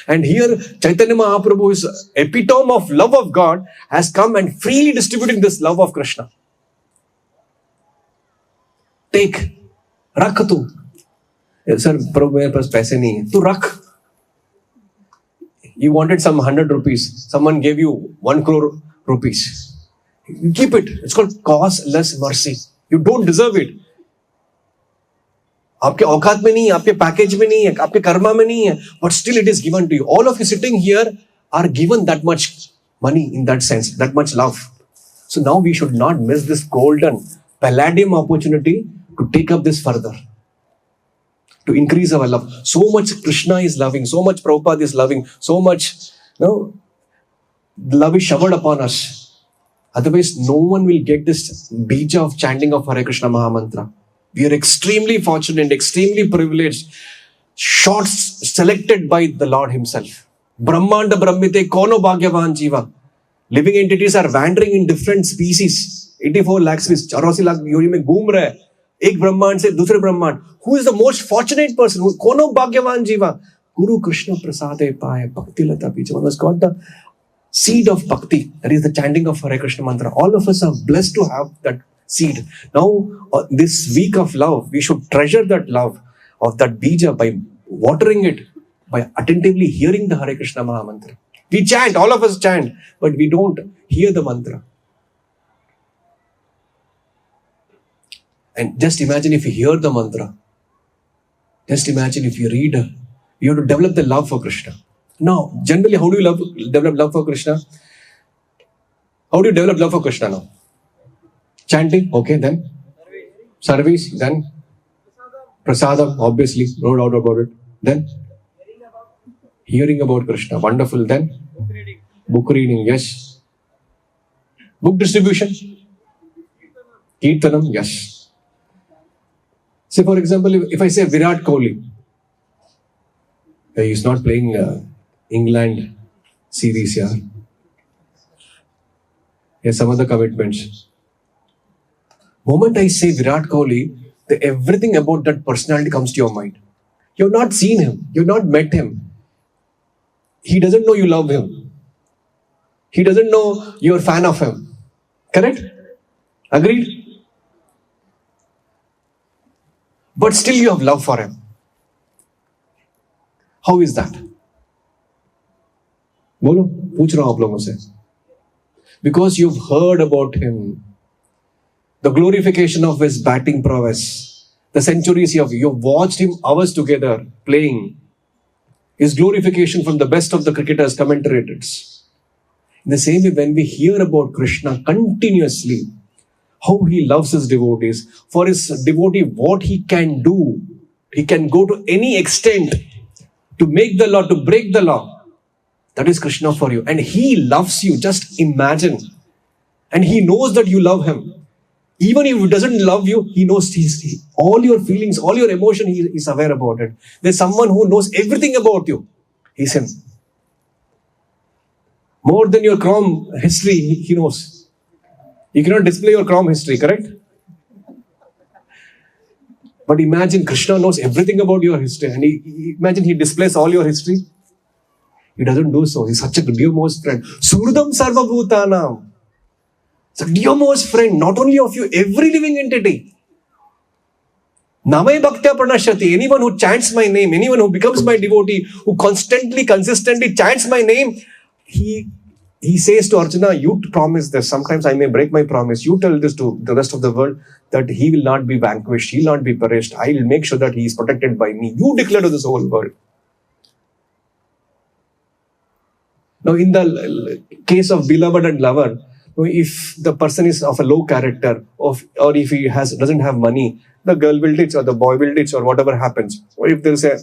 And here Chaitanya Mahaprabhu's epitome of love of God has come and freely distributing this love of Krishna. Take, rakh tu. Sir, Prabhu, मेरे पास पैसे नहीं है. Tu rakh. You wanted some 100 rupees. Someone gave you 1 crore rupees. You keep it. It's called causeless mercy. You don't deserve it. आपके औकात में नहीं है, आपके पैकेज में नहीं है, आपके कर्मा में नहीं है, but still it is given to you. All of you sitting here are given that much money in that sense, that much love. So now we should not miss this golden palladium opportunity to take up this further, to increase our love. So much Krishna is loving, so much Prabhupada is loving, so much love is showered upon us. Otherwise, no one will get this bija of chanting of Hare Krishna Mahamantra. We are extremely fortunate, extremely privileged, shots selected by the Lord Himself. Brahmanda Brahmite Kono Bhagyavan Jiva. Living entities are wandering in different species. 84 lakh species. 84 lakh योनि में घूम रहा है. एक ब्रह्मांड से दूसरे ब्रह्मांड. Who is the most fortunate person? Kono Bhagyavan Jiva. Guru Krishna Prasade Paya Bhakti Lata Bija. One has got the seed of bhakti. That is the chanting of Hare Krishna mantra. All of us are blessed to have that seed. Now, this week of love, we should treasure that love of that bija by watering it, by attentively hearing the Hare Krishna Maha Mantra. We chant, all of us chant, but we don't hear the mantra. And just imagine if you hear the mantra. Just imagine if you read. You have to develop the love for Krishna. Now, generally, how do you develop love for Krishna? How do you develop love for Krishna now? Chanting, okay, then service, then prasadam, obviously, no doubt about it. Then hearing about Krishna, wonderful. Then book reading, yes. Book distribution, Kirtanam, yes. Say, for example, if I say Virat Kohli, he's not playing England series here. He has some other commitments. Moment I say Virat Kohli, everything about that personality comes to your mind. You've not seen him. You've not met him. He doesn't know you love him. He doesn't know you're a fan of him. Correct? Agreed? But still you have love for him. How is that? बोलो, पूछ रहा हूं आप लोगों से. Because you've heard about him. The glorification of his batting prowess. The centuries you've watched him hours together playing. His glorification from the best of the cricketers, commentators. In the same way, when we hear about Krishna continuously, how he loves his devotees, for his devotee, what he can do, he can go to any extent to make the law, to break the law. That is Krishna for you. And he loves you. Just imagine. And he knows that you love him. Even if he doesn't love you, he knows all your feelings, all your emotion, he is aware about it. There's someone who knows everything about you. He's him. More than your Chrome history, he knows. You cannot display your Chrome history, correct? But imagine Krishna knows everything about your history, and imagine he displays all your history. He doesn't do so. He's such a dearmost friend. Surdam Sarva Bhutanam. It's a dearmost friend, not only of you, every living entity. Namai Bhaktya Pranashyati. Anyone who chants my name, anyone who becomes my devotee, who constantly, consistently chants my name, he says to Arjuna, you promise this. Sometimes I may break my promise. You tell this to the rest of the world that he will not be vanquished. He will not be perished. I will make sure that he is protected by me. You declare to this whole world. Now, in the case of beloved and lover, if the person is of a low character, or if he doesn't have money, the girl will ditch or the boy will ditch or whatever happens. Or if there is a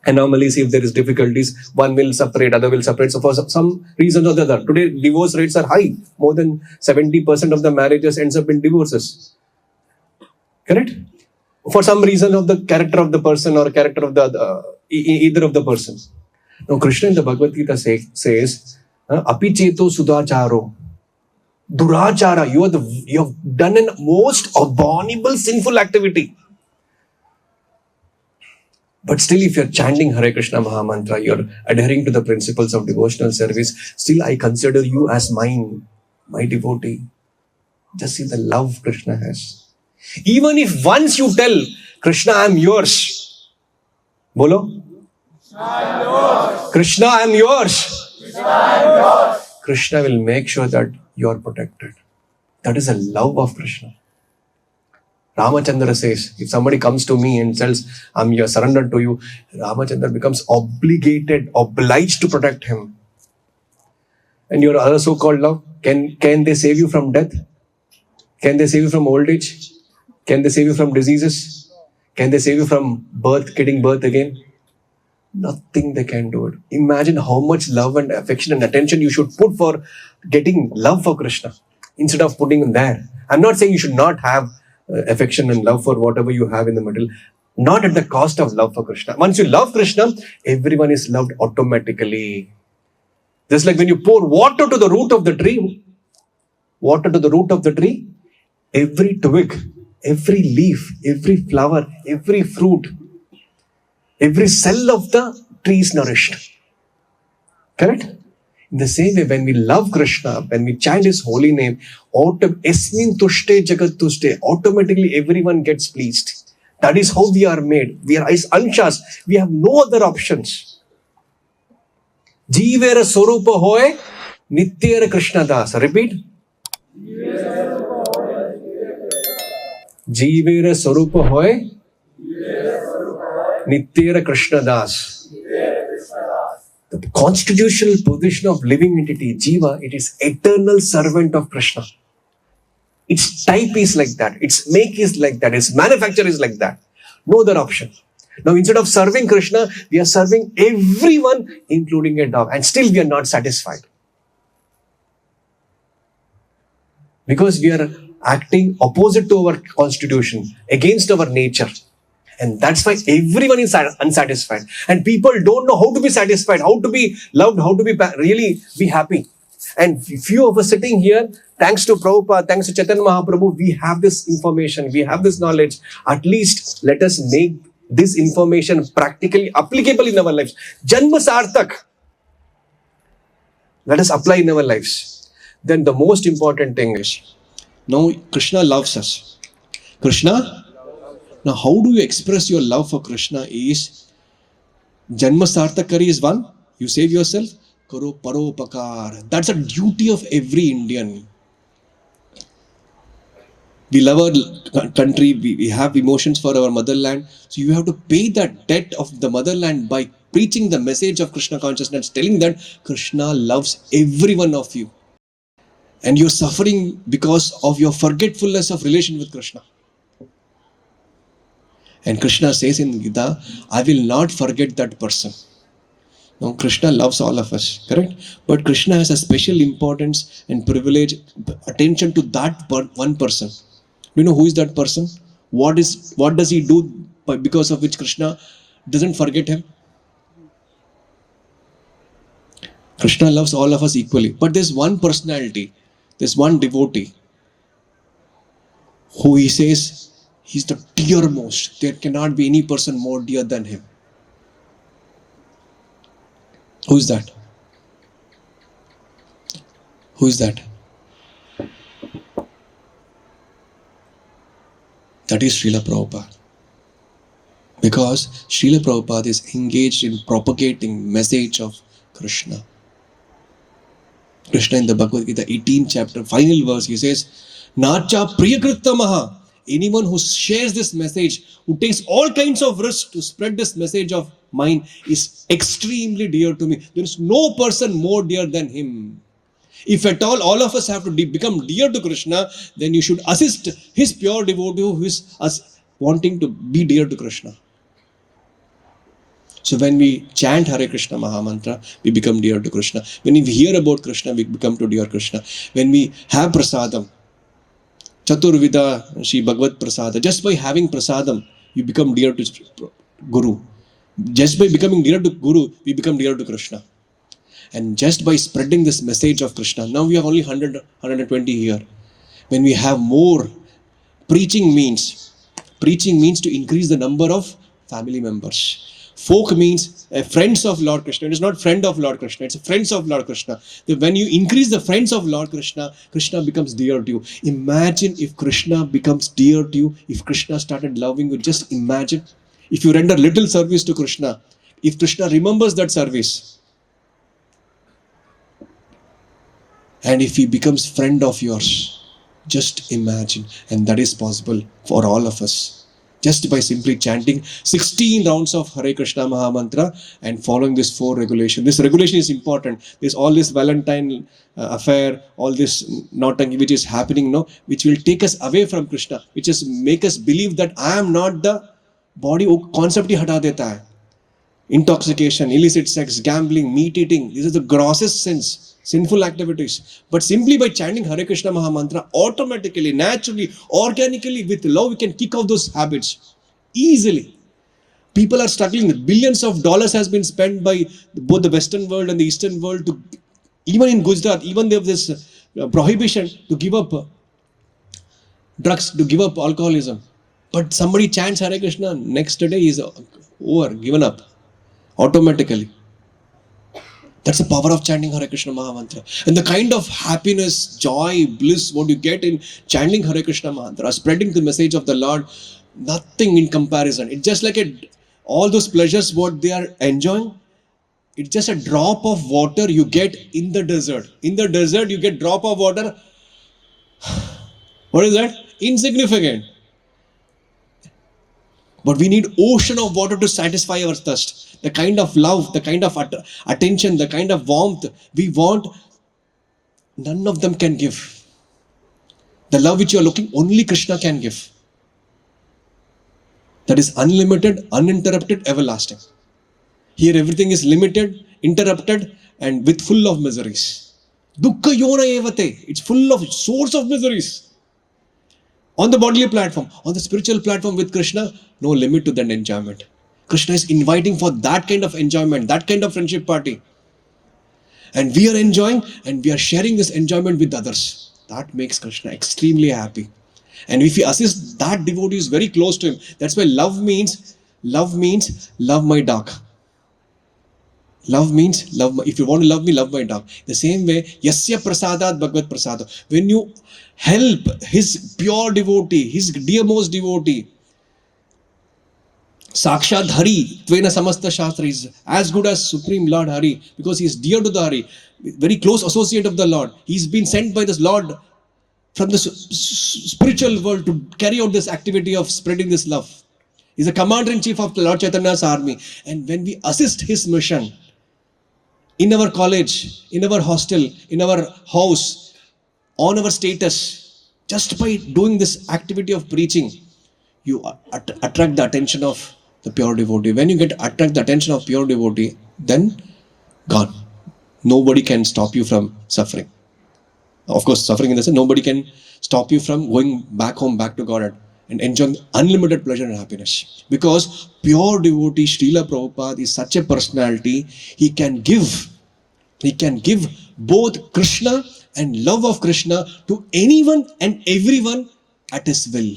anomalies, if there is difficulties, one will separate, other will separate. So for some reason or the other, today divorce rates are high. More than 70% of the marriages ends up in divorces. Correct? For some reason of the character of the person or character of the either of the person. Now Krishna in the Bhagavad Gita says, Api cheto sudacharo. Durachara, you have done a most abominable sinful activity. But still, if you're chanting Hare Krishna Mahamantra, you're adhering to the principles of devotional service, still I consider you as mine, my devotee. Just see the love Krishna has. Even if once you tell, Krishna, I am yours. Bolo? I am yours. Krishna, I am yours. Krishna, I am yours. Krishna will make sure that you are protected. That is a love of Krishna. Ramachandra says, if somebody comes to me and tells, I'm here, surrendered to you, Ramachandra becomes obliged to protect him. And your other so-called love, can they save you from death? Can they save you from old age? Can they save you from diseases? Can they save you from getting birth again? Nothing they can do it. Imagine how much love and affection and attention you should put for getting love for Krishna instead of putting in there. I'm not saying you should not have affection and love for whatever you have in the middle, not at the cost of love for Krishna. Once you love Krishna, everyone is loved automatically. Just like when you pour water to the root of the tree, every twig, every leaf, every flower, every fruit, every cell of the tree is nourished. Correct? In the same way, when we love Krishna, when we chant His holy name, Esmin tushte jagat tushte, automatically everyone gets pleased. That is how we are made. We are as anshas. We have no other options. Jivera Sorupa hoy, Nityera Krishna das. Repeat. Jivera Sorupa hoy, Nityera Krishna das. The constitutional position of living entity, Jiva, it is eternal servant of Krishna. Its type is like that. Its make is like that. Its manufacture is like that. No other option. Now, instead of serving Krishna, we are serving everyone, including a dog. And still we are not satisfied. Because we are acting opposite to our constitution, against our nature. And that's why everyone is unsatisfied. And people don't know how to be satisfied, how to be loved, how to be really be happy. And few of us sitting here, thanks to Prabhupada, thanks to Chaitanya Mahaprabhu, we have this information, we have this knowledge. At least let us make this information practically applicable in our lives. Janma sartak. Let us apply in our lives. Then the most important thing is, now Krishna loves us. Krishna? Now, how do you express your love for Krishna is, Janma Sarthak Kari is one, you save yourself, Karo Paropakar. That's a duty of every Indian. We love our country, we have emotions for our motherland, so you have to pay that debt of the motherland by preaching the message of Krishna consciousness, telling that Krishna loves every one of you. And you're suffering because of your forgetfulness of relation with Krishna. And Krishna says in Gita, I will not forget that person. Now, Krishna loves all of us, correct? But Krishna has a special importance and privilege, attention to that one person. Do you know who is that person? What does he do because of which Krishna doesn't forget him? Krishna loves all of us equally. But there's one personality, there's one devotee who he says he's the dearmost. There cannot be any person more dear than him. Who is that? Who is that? That is Srila Prabhupada. Because Srila Prabhupada is engaged in propagating message of Krishna. Krishna in the Bhagavad Gita, 18th chapter, final verse, he says, Nacha Priyakrittamaha. Anyone who shares this message, who takes all kinds of risks to spread this message of mine is extremely dear to me. There is no person more dear than him. If at all of us have to become dear to Krishna, then you should assist his pure devotee who is us wanting to be dear to Krishna. So when we chant Hare Krishna Mahamantra, we become dear to Krishna. When we hear about Krishna, we become to dear Krishna. When we have prasadam, Chaturvida Shri Bhagavad Prasada, just by having prasadam, you become dear to Guru. Just by becoming dear to Guru, we become dear to Krishna. And just by spreading this message of Krishna, now we have only 100, 120 here. When we have more, preaching means to increase the number of family members. Folk means friends of Lord Krishna. It is not friend of Lord Krishna, it's friends of Lord Krishna. When you increase the friends of Lord Krishna, Krishna becomes dear to you. Imagine if Krishna becomes dear to you, if Krishna started loving you, just imagine. If you render little service to Krishna, if Krishna remembers that service, and if he becomes friend of yours, just imagine. And that is possible for all of us. Just by simply chanting 16 rounds of Hare Krishna Mahamantra and following this 4 regulation. This regulation is important. There's all this Valentine affair, all this nautangi which is happening now, which will take us away from Krishna, which is make us believe that I am not the body. Concept hi hata deta hai. Intoxication, illicit sex, gambling, meat eating, these are the grossest sins, sinful activities. But simply by chanting Hare Krishna Mahamantra, automatically, naturally, organically, with love, we can kick off those habits easily. People are struggling. Billions of dollars has been spent by both the Western world and the Eastern world to, even in Gujarat, even they have this prohibition to give up drugs, to give up alcoholism. But somebody chants Hare Krishna, next day he is over, given up. Automatically. That's the power of chanting Hare Krishna Mahamantra. And the kind of happiness, joy, bliss, what you get in chanting Hare Krishna Mahamantra, spreading the message of the Lord, nothing in comparison. It's just like all those pleasures, what they are enjoying, it's just a drop of water you get in the desert. In the desert, you get drop of water. What is that? Insignificant. But we need ocean of water to satisfy our thirst. The kind of love, the kind of attention, the kind of warmth we want, none of them can give. The love which you are looking, only Krishna can give. That is unlimited, uninterrupted, everlasting. Here everything is limited, interrupted, and with full of miseries. Dukkha yona evate. It's full of source of miseries. On the bodily platform, on the spiritual platform with Krishna, no limit to that enjoyment. Krishna is inviting for that kind of enjoyment, that kind of friendship party. And we are enjoying and we are sharing this enjoyment with others. That makes Krishna extremely happy. And if we assist that devotee is very close to him, that's why love means love my dog. Love means if you want to love me, love my dog. The same way, Yasya Prasadat Bhagavad Prasada. When you help his pure devotee, his dearmost devotee, Sakshat Hari, Tvena Samasta Shastra is as good as Supreme Lord Hari because he is dear to the Hari, very close associate of the Lord. He's been sent by this Lord from the spiritual world to carry out this activity of spreading this love. He's the commander-in-chief of the Lord Chaitanya's army. And when we assist his mission, in our college, in our hostel, in our house, on our status, just by doing this activity of preaching, you attract the attention of the pure devotee. When you attract the attention of pure devotee, then gone. Nobody can stop you from suffering. Of course, suffering in the sense, nobody can stop you from going back home, back to God and enjoying unlimited pleasure and happiness. Because pure devotee Srila Prabhupada is such a personality, he can give He can give both Krishna and love of Krishna to anyone and everyone at his will,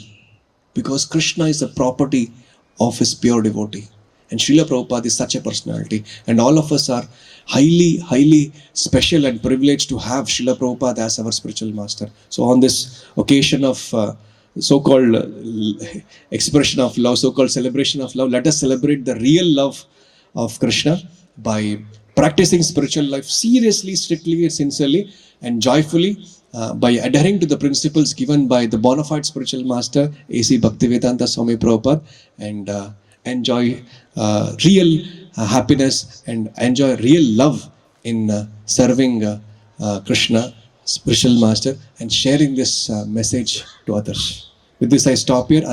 because Krishna is a property of his pure devotee. And Srila Prabhupada is such a personality, and all of us are highly special and privileged to have Srila Prabhupada as our spiritual master. So on this occasion of so-called expression of love, so-called celebration of love, let us celebrate the real love of Krishna by practicing spiritual life seriously, strictly, sincerely, and joyfully, by adhering to the principles given by the bona fide spiritual master A.C. Bhaktivedanta Swami Prabhupada, and enjoy real happiness and enjoy real love in serving Krishna, spiritual master, and sharing this message to others. With this, I stop here.